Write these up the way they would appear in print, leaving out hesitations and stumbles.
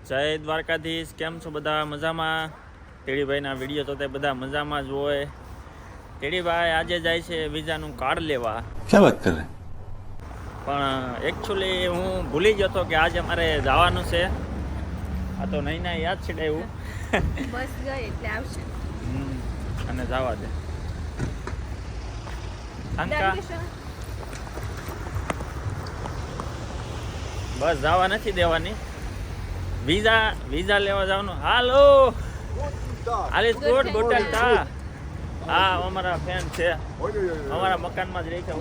જય દ્વારકાધીશ. કેમ છો બધા? મજામાં? તેડીભાઈના વિડીયો તો તે બધા મજામાં જ હોય. તેડીભાઈ આજે જાય છે વિઝાનું કાર્ડ લેવા. ક્યાં વાત કરે? પણ એકચ્યુઅલી હું ભૂલી ગયો હતો કે આજે મારે જવાનું છે. આ તો નહીં ના યાદ છે એવું. બસ ગઈ એટલે આવશે. અને જવા દે અંકા. બસ જવા નથી દેવાની. વિઝા લેવા જવાનું. હાલો આલિસ ગુડ હોટેલ તા. હા અમારા ફેન છે, અમારા મકાનમાં જ રહી છે.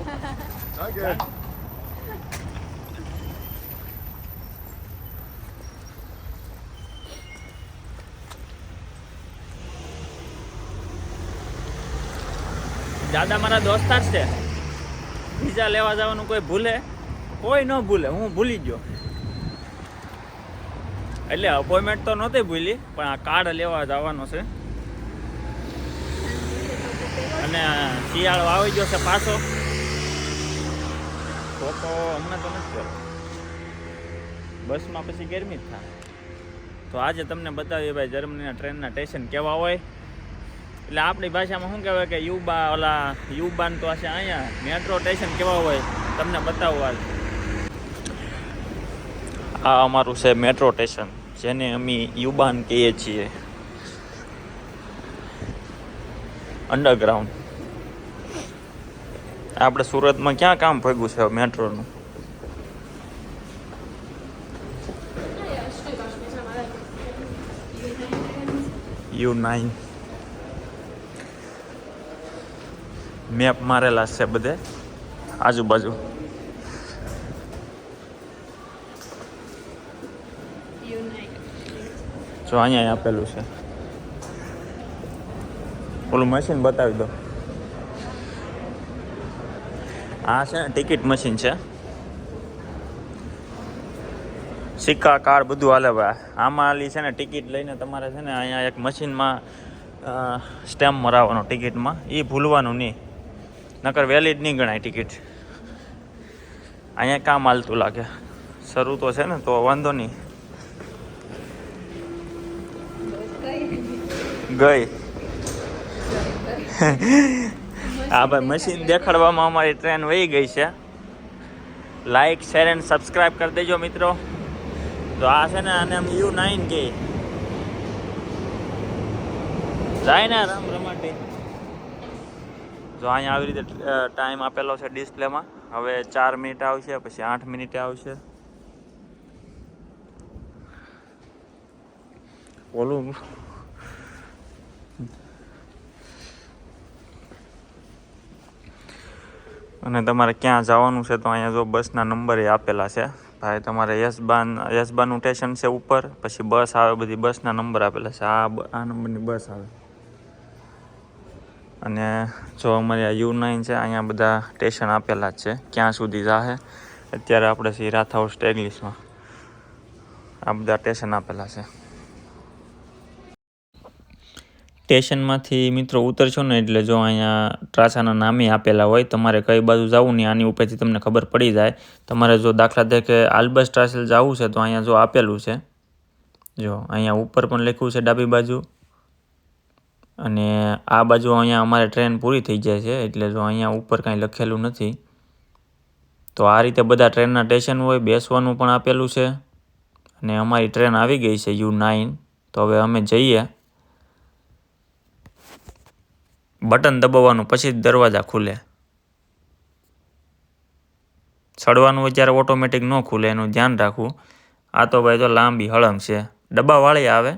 દાદા મારા દોસ્તાર છે. વિઝા લેવા જવાનું કોઈ ભૂલે? કોઈ ન ભૂલે. હું ભૂલી ગયો. એટલે અપોઇન્ટમેન્ટ તો નહોતી ભૂલી, પણ આ કાર્ડ લેવા જવાનો છે. અને શિયાળો આવી ગયો છે પાછો. તો હમણાં તો નથી કર્યો. બસમાં પછી ગરમી જ થાય. તો આજે તમને બતાવીએ ભાઈ જર્મનીના ટ્રેનના સ્ટેશન કેવા હોય. એટલે આપણી ભાષામાં શું કહેવાય કે યુબાન તો હશે. અહીંયા મેટ્રો સ્ટેશન કેવા હોય તમને બતાવવા. આ અમારું છે મેટ્રો સ્ટેશન, જેને અમે યુબાન કહીએ છીએ. અંડરગ્રાઉન્ડ. આપણે સુરતમાં ક્યાં કામ ભેગું છે મેટ્રોનું? U9 મેપ મારેલા છે બધે આજુબાજુ. જો અહીંયા આપેલું છે. ઓલું મશીન બતાવી દો. આ છે ને ટિકિટ મશીન છે. સિક્કા કાર્ડ બધું હાલે ભાઈ. આમાં આલી છે ને ટિકિટ લઈને તમારે છે ને અહીંયા એક મશીનમાં સ્ટેમ્પ મરાવવાનો ટિકિટમાં. એ ભૂલવાનું નહીં, નકર વેલિડ નહીં ગણાય ટિકિટ. અહીંયા કામ હાલતું લાગે. શરૂ તો છે ને તો વાંધો નહીં. ગઈ. હા ભાઈ મશીન દેખાડવામાં અમારી ટ્રેન વહી ગઈ છે. લાઈક શેર એન્ડ સબસ્ક્રાઈબ કરી દેજો મિત્રો. તો આ છે ને આને અમે U9 કે જાય ને રામ રમાટી. જો અહીંયા આવી રીતે ટાઈમ આપેલો છે ડિસ્પ્લેમાં. હવે 4 મિનિટ આવશે, પછી 8 મિનિટે આવશે. ઓલું અને તમારે ક્યાં જવાનું છે તો અહીંયા જો બસના નંબર આપેલા છે ભાઈ. તમારે યશબાનું સ્ટેશન છે ઉપર, પછી બસ આવે, બધી બસના નંબર આપેલા છે. આ નંબરની બસ આવે. અને જો અમારે આ U9 છે, અહીંયા બધા સ્ટેશન આપેલા જ છે ક્યાં સુધી જાહે. અત્યારે આપણે છીએ રાથાઉસ સ્ટેગલિશમાં. આ બધા સ્ટેશન આપેલા છે. સ્ટેશનમાંથી મિત્રો ઉતરશો ને એટલે જો અહીંયા ટ્રાસાના નામે આપેલા હોય. તમારે કઈ બાજુ જવું ને આની ઉપરથી તમને ખબર પડી જાય. તમારે જો દાખલા તરીકે આલ્બસ ટ્રાસેલ જવું છે તો અહીંયા જો આપેલું છે. જો અહીંયા ઉપર પણ લખ્યું છે ડાબી બાજુ. અને આ બાજુ અહીંયા અમારે ટ્રેન પૂરી થઈ જાય છે એટલે જો અહીંયા ઉપર કાંઈ લખેલું નથી. તો આ રીતે બધા ટ્રેનના સ્ટેશન હોય. બેસવાનું પણ આપેલું છે. અને અમારી ટ્રેન આવી ગઈ છે U9. તો હવે અમે જઈએ. બટન દબાવવાનું પછી દરવાજા ખુલે. ચડવાનું હોય ત્યારે ઓટોમેટિક ન ખુલે, એનું ધ્યાન રાખવું. આ તો ભાઈ તો લાંબી હળંગ છે, ડબ્બાવાળી આવે.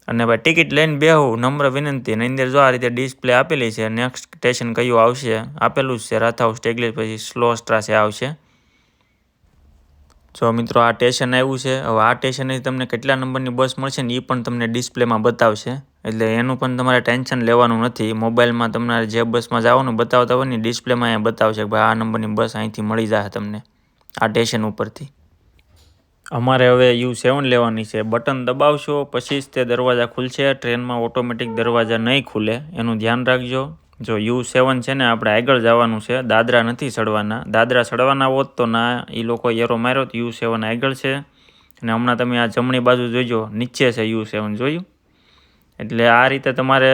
અને ભાઈ ટિકિટ લઈને બેહવું નમ્ર વિનંતી. એની અંદર જો આ રીતે ડિસ્પ્લે આપેલી છે. નેક્સ્ટ સ્ટેશન કયું આવશે આપેલું જ છે. રાથાઉસ સ્ટેગલિશ પછી સ્લોસ્ટ્રાસે આવશે. જો મિત્રો આ સ્ટેશન આવ્યું છે. હવે આ સ્ટેશનથી તમને કેટલા નંબરની બસ મળશે ને એ પણ તમને ડિસ્પ્લેમાં બતાવશે. એટલે એનું પણ તમારે ટેન્શન લેવાનું નથી. મોબાઈલમાં તમારે જે બસમાં જવાનું બતાવતા હોય ને ડિસ્પ્લેમાં અહીંયા બતાવશે કે ભાઈ આ નંબરની બસ અહીંથી મળી જાય તમને આ સ્ટેશન ઉપરથી. અમારે હવે U7 લેવાની છે. બટન દબાવશો પછી જ તે દરવાજા ખુલશે. ટ્રેનમાં ઓટોમેટિક દરવાજા નહીં ખુલે, એનું ધ્યાન રાખજો. જો U7 છે ને આપણે આગળ જવાનું છે, દાદરા નથી ચડવાના. દાદરા ચડવાના હોત તો ના, એ લોકો એરો માર્યો તો U7 આગળ છે. અને હમણાં તમે આ જમણી બાજુ જોઈજો, નીચે છે U7 જોયું. એટલે આ રીતે તમારે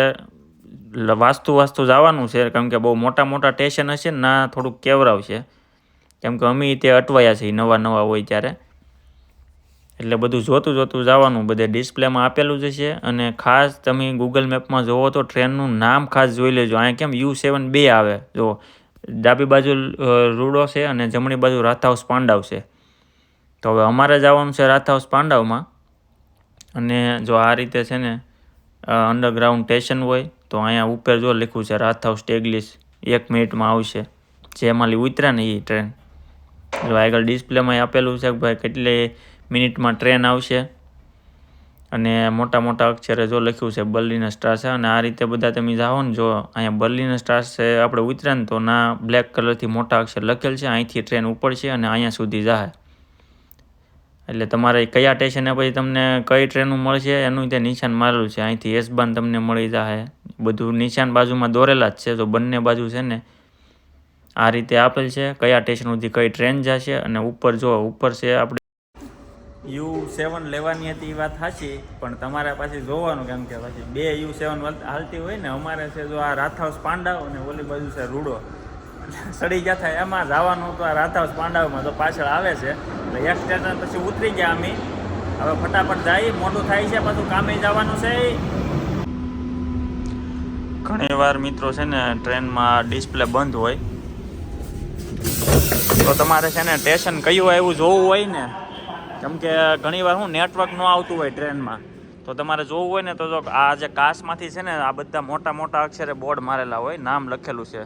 વાસ્તુ જવાનું છે, કેમ કે બહુ મોટા મોટા સ્ટેશન હશે ને ના થોડુંક કેવરાવશે, કેમ કે અમે તે અટવાયા છીએ નવા હોય ત્યારે. એટલે બધું જોતું જવાનું, બધે ડિસ્પ્લેમાં આપેલું જ છે. અને ખાસ તમે ગૂગલ મેપમાં જોવો તો ટ્રેનનું નામ ખાસ જોઈ લેજો. અહીંયા કેમ U7 2 આવે, જો ડાબી બાજુ રૂડો છે અને જમણી બાજુ રાથાઉસ પાંડાવ છે. તો હવે અમારે જવાનું છે રાથાઉસ પાંડાવમાં. અને જો આ રીતે છે ને અંડરગ્રાઉન્ડ સ્ટેશન હોય તો અહીંયા ઉપર જો લખ્યું છે રાથાઉસ ટેગલિસ 1 મિનિટમાં આવશે. જેમાં ઉતર્યા ને એ ટ્રેન જો આગળ ડિસ્પ્લેમાં આપેલું છે કે ભાઈ કેટલી મિનિટમાં ટ્રેન આવશે. અને મોટા અક્ષરે જો લખ્યું છે બર્લિનર સ્ટ્રાસે. અને આ રીતે બધા તમે જાઓ ને, જો અહીંયા બર્લિનર સ્ટ્રાસે આપણે ઉતર્યા ને તો ના બ્લેક કલરથી મોટા અક્ષર લખેલ છે, અહીંથી ટ્રેન ઉપડશે અને અહીંયા સુધી જાય. એટલે તમારે કયા સ્ટેશને પછી તમને કઈ ટ્રેનો મળશે એનું ત્યાં નિશાન મારેલું છે. અહીંથી એસબાન તમને મળી જાય, બધું નિશાન બાજુમાં દોરેલા જ છે. તો બંને બાજુ છે ને આ રીતે આપેલ છે કયા સ્ટેશન સુધી કઈ ટ્રેન જશે. અને ઉપર જો ઉપર છે આપણે U7 લેવાની હતી એ વાત સાચી, પણ તમારે પાછી જોવાનું, કેમ કે પછી 2 U7 હાલતી હોય ને. અમારે છે જો આ રાથાઉસ પાંડાવ અને ઓલી બાજુ છે રૂડો, સડી ગયા થાય એમાં જવાનું તો આ રાથાઉસ પાંડાવમાં તો પાછળ આવે છે. એટલે એક સ્ટેશન પછી ઉતરી ગયા અમે. હવે ફટાફટ જાય, મોટું થાય છે, પાછું કામે જવાનું છે. ઘણી વાર મિત્રો છે ને ટ્રેનમાં ડિસ્પ્લે બંધ હોય તો તમારે છે ને સ્ટેશન કયું આવ્યું જોવું હોય ને, કેમ કે ઘણી વાર નેટવર્ક ન આવતું હોય ટ્રેનમાં. તો તમારે જોવું હોય ને તો જો આ જે કાચમાંથી છે ને આ બધા મોટા અક્ષરે બોર્ડ મારેલા હોય, નામ લખેલું છે.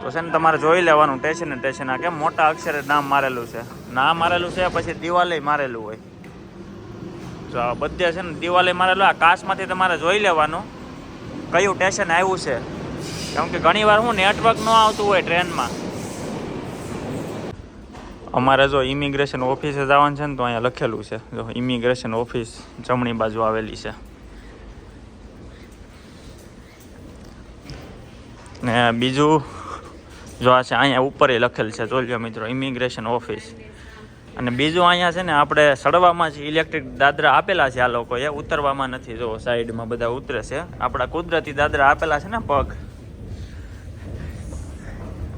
તો છે ને તમારે જોઈ લેવાનું સ્ટેશન આ કેમ મોટા અક્ષરે નામ મારેલું છે. નામ મારેલું છે, પછી દિવાલે મારેલું હોય. તો બધે છે ને દિવાલે મારેલું, આ કાચમાંથી તમારે જોઈ લેવાનું કયું સ્ટેશન આવ્યું છે. કેમ કે ઘણી વાર નેટવર્ક ન આવતું હોય ટ્રેનમાં. અમારે જો ઇમિગ્રેશન ઓફિસે જવાનું છે ને તો અહીંયા લખેલું છે, જો ઇમિગ્રેશન ઓફિસ જમણી બાજુ આવેલી છે. ને બીજું જો આ છે અહીંયા ઉપર લખેલ છે, જોઈ લો મિત્રો, ઇમિગ્રેશન ઓફિસ. અને બીજું અહીંયા છે ને આપણે સડવામાં જ ઇલેક્ટ્રિક દાદરા આપેલા છે આ લોકોએ, ઉતરવામાં નથી. જો સાઈડમાં બધા ઉતરે છે, આપણા કુદરતી દાદરા આપેલા છે ને પગ,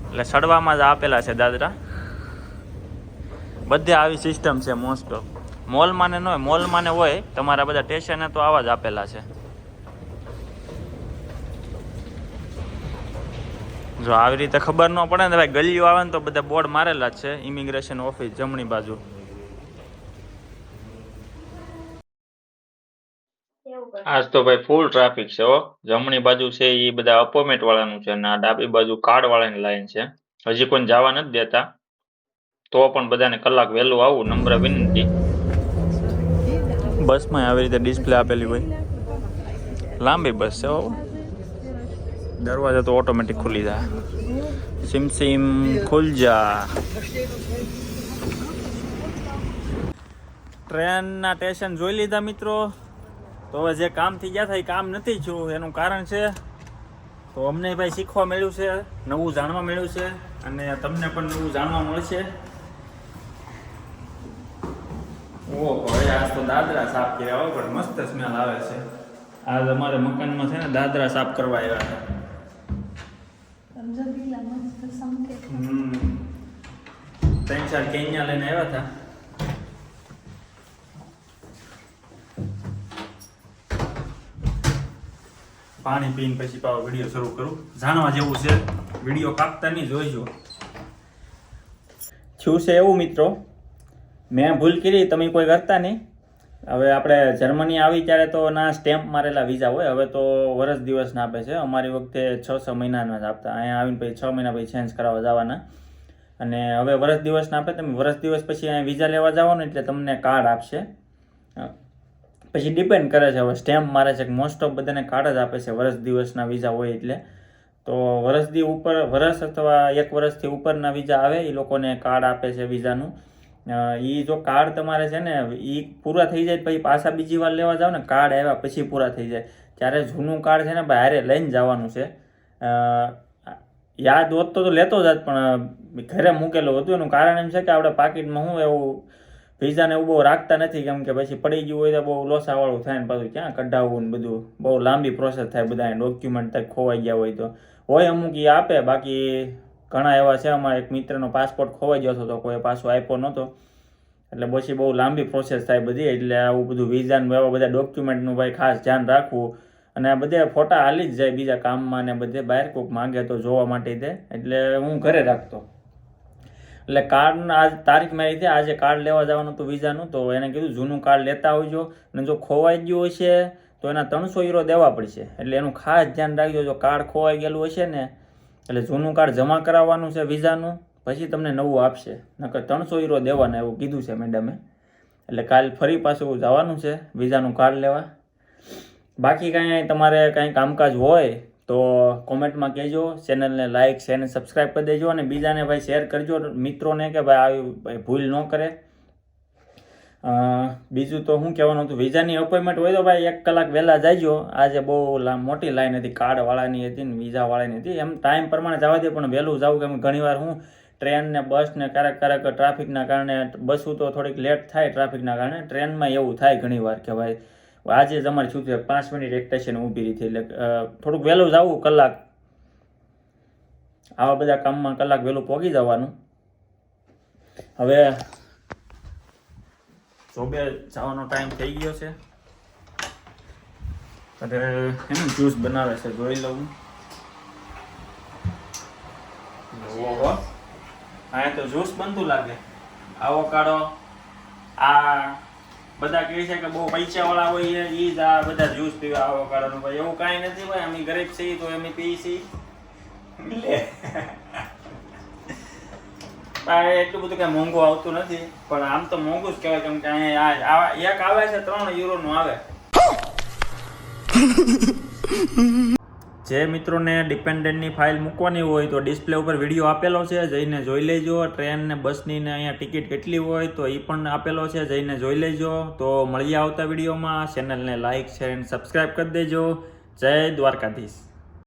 એટલે સડવામાં જ આપેલા છે દાદરા. બધે આવી સિસ્ટમ છે મોસ્ટ ઓફ. મોલમાં ને ન હોય, મોલમાં ને હોય, તમારા બધા સ્ટેશને તો આવા જ આપેલા છે. જો આવી રીતે ખબર ન પડે ને ભાઈ, ગલીઓ આવે ને તો બધા બોર્ડ મારેલા જ છે, ઇમિગ્રેશન ઓફિસ જમણી બાજુ. આજ તો ભાઈ ફૂલ ટ્રાફિક છે હો. જમણી બાજુ છે એ બધા અપોઇન્ટમેન્ટ વાળાનું છે, અને આ ડાબી બાજુ કાર્ડ વાળાની લાઈન છે. હજી કોઈ જવા નથી દેતા, તો પણ બધાને કલાક વહેલું આવવું નમ્ર વિનંતી. બસમાં આવી રીતે ડિસ્પ્લે આપેલી હોય, લાંબી બસ છે હો. દરવાજા તો ઓટોમેટિક ખુલી જાય. સિમ ખુલ જા. ટ્રેનના સ્ટેશન જોઈ લીધા મિત્રો. તો હવે જે કામ થઈ ગયા હતા એ કામ નથી થયું. એનું કારણ છે તો અમને ભાઈ શીખવા મળ્યું છે, નવું જાણવા મળ્યું છે, અને તમને પણ નવું જાણવા મળશે. ઓહો, આજ તો દાદરા સાફ કર્યા હોય, પણ મસ્ત સ્મેલ આવે છે. આજ અમારે મકાનમાં છે ને દાદરા સાફ કરવા આવ્યા હતા. 3-4 કેન્યા લઈને આવ્યા હતા. પાણી પીને પછી પાછો વિડીયો શરૂ કરું. જાણવા જેવું છે, વિડીયો કાપતા નહીં, જોઈજો. થયું છે એવું મિત્રો, મેં ભૂલ કરી, તમે કોઈ કરતા નહીં. હવે આપણે જર્મની આવી ત્યારે તો ના સ્ટેમ્પ મારેલા વિઝા હોય, હવે તો વર્ષ દિવસના આપે છે. અમારી વખતે 6-6 મહિનાના જ આપતા. અહીંયા આવીને પછી 6 મહિના પછી ચેન્જ કરાવવા જવાના. અને હવે વર્ષ દિવસના આપે. તમે વર્ષ દિવસ પછી અહીંયા વિઝા લેવા જાઓ ને એટલે તમને કાર્ડ આપશે. પછી ડિપેન્ડ કરે છે, હવે સ્ટેમ્પ મારે છે કે મોસ્ટ ઓફ બધાને કાર્ડ જ આપે છે વર્ષ દિવસના વિઝા હોય એટલે. તો વર્ષ અથવા 1 વર્ષથી ઉપરના વિઝા આવે એ લોકોને કાર્ડ આપે છે વિઝાનું. એ જો કાર્ડ તમારે છે ને એ પૂરા થઈ જાય પછી પાછા બીજી વાર લેવા જાઓ ને, કાર્ડ આવ્યા પછી પૂરા થઈ જાય ત્યારે જૂનું કાર્ડ છે ને ભાઈ હારે લઈને જવાનું છે. યાદ હોત તો લેતો જ, પણ ઘરે મૂકેલું હતું. એનું કારણ એમ છે કે આપણે પાકીટમાં એવું વિઝાને એવું બહુ રાખતા નથી, કેમ કે પછી પડી ગયું હોય તો બહુ લોસાવાળું થાય ને પાછું ક્યાં કઢાવવું ને બધું બહુ લાંબી પ્રોસેસ થાય, બધા ડોક્યુમેન્ટ થાય ખોવાઈ ગયા હોય તો હોય અમુક એ આપે. બાકી ઘણા એવા છે, અમારા એક મિત્રનો પાસપોર્ટ ખોવાઈ ગયો હતો તો કોઈ પાછો આપ્યો નહોતો, એટલે પછી બહુ લાંબી પ્રોસેસ થાય બધી. એટલે આવું બધું વિઝાનું એવા બધા ડોક્યુમેન્ટનું ભાઈ ખાસ ધ્યાન રાખવું. અને આ બધે ફોટા હાલી જ જાય બીજા કામમાં ને બધે બહાર કોઈક માંગે તો જોવા માટે તે, એટલે હું ઘરે રાખતો. એટલે કાર્ડ આજ તારીખ મારી છે, આજે કાર્ડ લેવા જવાનું હતું વિઝાનું, તો એને કીધું જૂનું કાર્ડ લેતા આવજો, અને જો ખોવાઈ ગયું હશે તો એના 300 યુરો દેવા પડશે. એટલે એનું ખાસ ધ્યાન રાખજો, જો કાર્ડ ખોવાઈ ગયેલું હશે ને એટલે જૂનું કાર્ડ જમા કરાવવાનું છે વિઝાનું, પછી તમને નવું આપશે, નકર 300 યુરો દેવાના એવું કીધું છે મેડમે. એટલે કાલ ફરી પાછું જવાનું છે વિઝાનું કાર્ડ લેવા. બાકી કાંઈ તમારે કાંઈ કામકાજ હોય તો કોમેન્ટમાં કહેજો, ચેનલને લાઇક શેર અને સબસ્ક્રાઈબ કરી દેજો, અને બીજાને ભાઈ શેર કરજો મિત્રોને, કે ભાઈ આવી ભાઈ ભૂલ ન કરે. બીજું તો શું કહેવાનું હતું, વિઝાની અપોઇન્ટમેન્ટ હોય તો ભાઈ 1 કલાક વહેલા જઈજો. આજે બહુ મોટી લાઈન હતી, કાર્ડવાળાની હતી ને વિઝાવાળાની હતી. એમ ટાઈમ પ્રમાણે જવા દે પણ વહેલું જવું, કેમ ઘણીવાર હું ટ્રેન ને બસ ને ક્યારેક ટ્રાફિકના કારણે, બસું તો થોડીક લેટ થાય ટ્રાફિકના કારણે, ટ્રેનમાં એવું થાય ઘણીવાર કે ભાઈ આજે જ અમારે શું થયું 5 મિનિટ એક સ્ટેશન ઊભી રહી હતી. એટલે થોડુંક વહેલું જવું, કલાક આવા બધા કામમાં કલાક વહેલું પહોંચી જવાનું. હવે જોબે જવાનો ટાઈમ થઈ ગયો છે, અરે એનું જ્યુસ બનાવે છે જોઈ લઉં. ઓહો, અહીંયા તો જ્યુસ બનતું લાગે. આવોકાડો, આ બધા કહે છે કે બહુ પૈસાવાળા હોય એ જ આ બધા જ્યુસ પીવે આવોકાડોનું. ભાઈ એવું કાંઈ નથી ભાઈ, અમે ગરીબ છીએ તો અમે પીએ છીએ. એટલું બધું કઈ મોંઘું આવતું નથી, પણ આમ તો મોંઘું જ કહેવાય, કેમ કે અહીંયા એક આવે છે 3 યુરોનું આવે. જે મિત્રોને ડિપેન્ડન્ટની ફાઇલ મૂકવાની હોય તો ડિસ્પ્લે ઉપર વિડીયો આપેલો છે, જઈને જોઈ લેજો. ટ્રેન ને બસની ને અહીંયા ટિકિટ કેટલી હોય તો એ પણ આપેલો છે, જઈને જોઈ લેજો. તો મળીએ આવતા વિડીયોમાં. ચેનલને લાઇક શેર અને સબસ્ક્રાઈબ કરી દેજો. જય દ્વારકાધીશ.